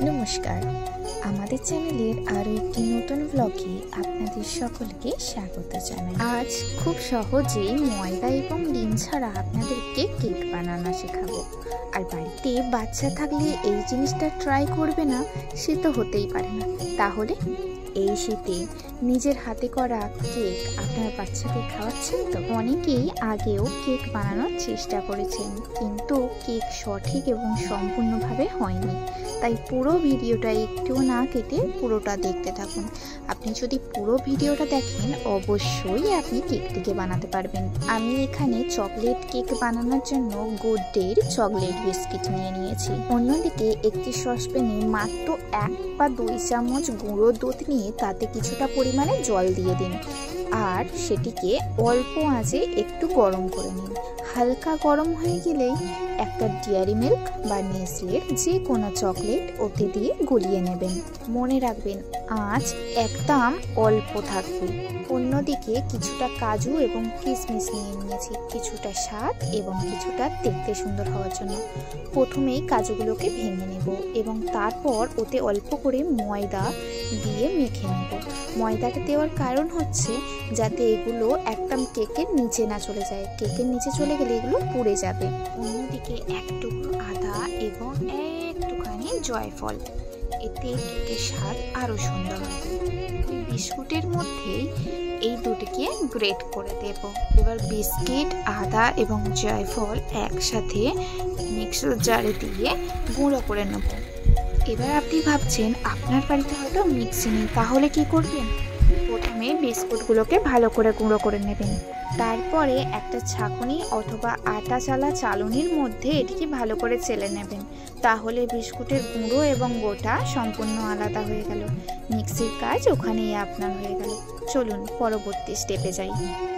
নমস্কার, আমাদের চ্যানেলের আরও একটি নতুন ব্লগে আপনাদের সকলকে স্বাগত জানাই। আজ খুব সহজেই ময়দা এবং ডিম ছাড়া আপনাদেরকে কেক বানানো শেখাবো। আর বাড়িতে বাচ্চা থাকলে এই জিনিসটা ট্রাই করবে না সে তো হতেই পারে না। তাহলে এই শীতে নিজের হাতে করা কেক আপনার বাচ্চাকে খাওয়াচ্ছেন তো? অনেকেই আগেও কেক বানানোর চেষ্টা করেছেন, কিন্তু কেক সঠিক এবং সম্পূর্ণভাবে হয়নি। তাই পুরো ভিডিওটা একটুও না কেটে পুরোটা দেখতে থাকুন। আপনি যদি পুরো ভিডিওটা দেখেন অবশ্যই আপনি কেকটিকে বানাতে পারবেন। আমি এখানে চকলেট কেক বানানোর জন্য গুড ডের চকলেট বিস্কিট নিয়ে নিয়েছি। অন্যদিকে একটি সসপ্যানে মাত্র 1 বা 2 চামচ গুঁড়ো দুধ নিয়ে তাতে কিছুটা পরিমাণে জল দিয়ে দিন, আর সেটিকে অল্প আঁচে একটু গরম করে নিন। হালকা গরম হয়ে গেলেই একটা ডেয়ারি মিল্ক বা নেসলের যে কোনো চকলেট ওতে দিয়ে গলিয়ে নেবেন। মনে রাখবেন আঁচ একদম অল্প থাকবে। অন্যদিকে কিছুটা কাজু এবং কিশমিশ নিয়ে নিয়েছি, কিছুটা স্বাদ এবং কিছুটা দেখতে সুন্দর হওয়ার জন্য। প্রথমেই কাজুগুলোকে ভেঙে নেব এবং তারপর ওতে অল্প করে ময়দা দিয়ে মেখে নেব। ময়দাটা দেওয়ার কারণ হচ্ছে যাতে এগুলো একদম কেকের নিচে না চলে যায়। কেকের নিচে চলে গেলে এগুলো পুড়ে যাবে। অন্যদিকে এক টুকরো আদা এবং একটুখানি জয়ফল, এতে কেকের স্বাদ আরো সুন্দর হবে। ওই বিস্কুটের মধ্যেই এই দুটিকে গ্রেট করে দেব। এবার বিস্কিট, আদা এবং জয়ফল একসাথে মিক্সার জারে দিয়ে গুঁড়ো করে নেব। এবার আপনি ভাবছেন আপনার বাড়িতে হয়তো মিক্সি নেই, তাহলে কি করবেন? প্রথমে বিস্কুটগুলোকে ভালো করে গুঁড়ো করে নেবেন। তারপরে একটা ছাঁকুনি অথবা আটা চালা চালনির মধ্যে এটিকে ভালো করে চেলে নেবেন। তাহলে বিস্কুটের গুঁড়ো এবং গোটা সম্পূর্ণ আলাদা হয়ে গেল। মিক্সির কাজ ওখানেই আপনার হয়ে গেল। চলুন পরবর্তী স্টেপে যাই।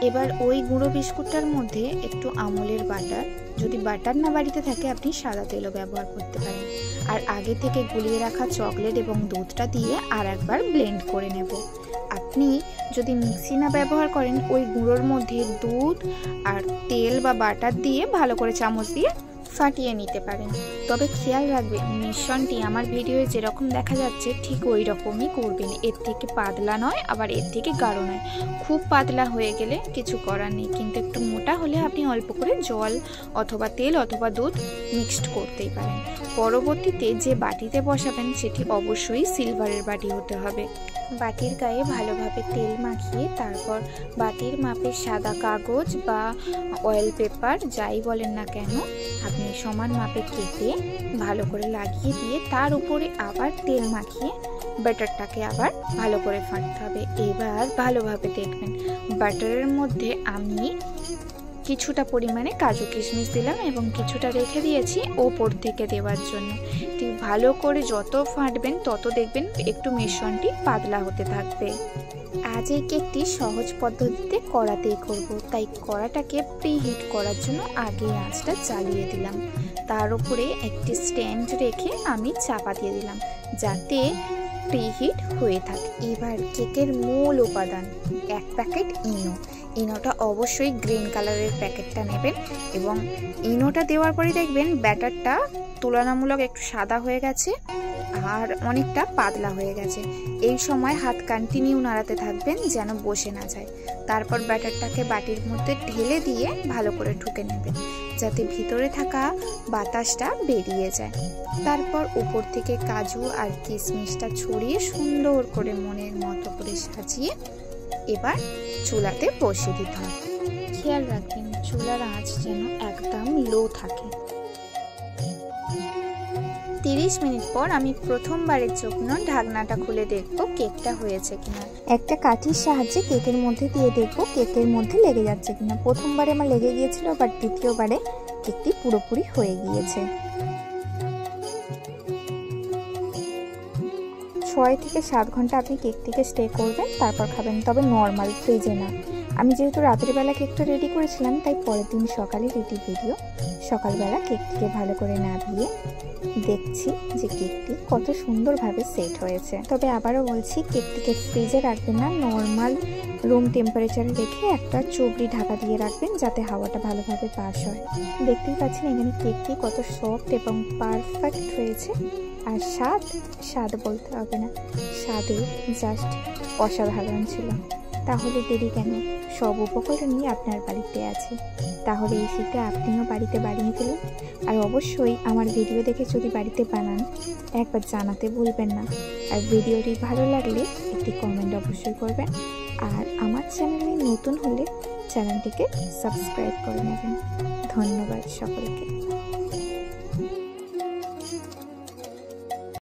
এবার ওই গুঁড়ো বিস্কুটটার মধ্যে একটু আমুলের বাটার, যদি বাটার না বাড়িতে থাকে আপনি সাদা তেলও ব্যবহার করতে পারেন, আর আগে থেকে গুলিয়ে রাখা চকলেট এবং দুধটা দিয়ে আর একবার ব্লেন্ড করে নেব। আপনি যদি মিক্সি না ব্যবহার করেন ওই গুঁড়োর মধ্যে দুধ আর তেল বা বাটার দিয়ে ভালো করে চামচ দিয়ে ফাটিয়ে নিতে পারেন। তবে খেয়াল রাখবেন মিশ্রণটি আমার ভিডিওয়ে যেরকম দেখা যাচ্ছে ঠিক ওই রকমই করবেন। এর থেকে পাতলা নয়, আবার এর থেকে গাঢ় নয়। খুব পাতলা হয়ে গেলে কিছু করার নেই, কিন্তু একটু মোটা হলে আপনি অল্প করে জল অথবা তেল অথবা দুধ মিক্সড করতেই পারেন। পরবর্তীতে যে বাটিতে বসাবেন সেটি অবশ্যই সিলভারের বাটি হতে হবে। বাটির গায়ে ভালোভাবে তেল মাখিয়ে তারপর বাটির মাপে সাদা কাগজ বা অয়েল পেপার যাই বলেন না কেন আপনি সমান মাপে কেটে ভালো করে লাগিয়ে দিয়ে তার উপরে আবার তেল মাখিয়ে ব্যাটারটাকে আবার ভালো করে ফাটতে হবে। এবার ভালোভাবে দেখবেন ব্যাটারের মধ্যে আমি কিছুটা পরিমাণে কাজু কিশমিশ দিলাম এবং কিছুটা রেখে দিয়েছি ওপর থেকে দেওয়ার জন্য। ঠিক ভালো করে যত ফাটবেন তত দেখবেন একটু মিশ্রণটি পাতলা হতে থাকবে। আজ এই কেকটি সহজ পদ্ধতিতে কড়াতেই করব, তাই কড়াটাকে প্রিহিট করার জন্য আগে আঁচটা জ্বালিয়ে দিলাম। তার উপরে একটি স্ট্যান্ড রেখে আমি চাপা দিয়ে দিলাম যাতে প্রিহিট হয়ে থাকে। এবার কেকের মূল উপাদান 1 প্যাকেট ইনো। ইনোটা অবশ্যই গ্রিন কালারের প্যাকেটটা নেবেন এবং ইনোটা দেওয়ার পরে দেখবেন ব্যাটারটা তুলনামূলক একটু সাদা হয়ে গেছে আর অনেকটা পাতলা হয়ে গেছে। এই সময় হাত কন্টিনিউ নাড়াতে থাকবেন যেন বসে না যায়। তারপর ব্যাটারটাকে বাটির মধ্যে ঢেলে দিয়ে ভালো করে ঠুকে নেবেন যাতে ভিতরে থাকা বাতাসটা বেরিয়ে যায়। তারপর উপর থেকে কাজু আর কিশমিশটা ছড়িয়ে সুন্দর করে মনের মতো করে সাজিয়ে এবার চুলাতে বসিয়ে দিতে হবে। খেয়াল রাখবেন চুলার আঁচ যেন একদম লো থাকে। 30 মিনিট পর আমি প্রথমবারের জন্য ঢাকনাটা খুলে দেখবো কেকটা হয়েছে কিনা। একটা কাঠির সাহায্যে কেকের মধ্যে দিয়ে দেখবো কেকের মধ্যে লেগে যাচ্ছে কিনা। প্রথমবারে আমার লেগে গিয়েছিল, বাট দ্বিতীয়বারে কেকটি পুরোপুরি হয়ে গিয়েছে। 6 থেকে 7 ঘন্টা আপনি কেকটিকে স্টে করবেন, তারপর খাবেন, তবে নর্মাল, ফ্রিজে না। আমি যেহেতু রাতের বেলা কেকটা রেডি করেছিলাম তাই পরের দিন সকালে রেডি ভিডিও। সকালবেলা কেকটিকে ভালো করে নাড়িয়ে দেখছি যে কেকটি কত সুন্দরভাবে সেট হয়েছে। তবে আবারও বলছি কেকটিকে ফ্রিজে রাখবেন না, নর্মাল রুম টেম্পারেচারে রেখে একটা চবড়ি ঢাকা দিয়ে রাখবেন যাতে হাওয়াটা ভালোভাবে পাস হয়। দেখতেই পাচ্ছেন এখানে কেকটি কত সফট এবং পারফেক্ট হয়েছে। আর স্বাদ স্বাদ বলতে হবে না, স্বাদে জাস্ট অসাধারণ ছিল। তাহলে দেরি কেন? সব উপকরণই আপনার বাড়িতে আছে, তাহলে এই শীতে আপনিও বাড়িতে বানিয়ে ফেলুন। আর অবশ্যই আমার ভিডিও দেখে যদি বাড়িতে বানান একবার জানাতে ভুলবেন না। আর ভিডিওটি ভালো লাগলে একটি কমেন্ট অবশ্যই করবেন। আর আমার চ্যানেলে নতুন হলে চ্যানেলটিকে সাবস্ক্রাইব করে নেবেন। ধন্যবাদ সকলকে।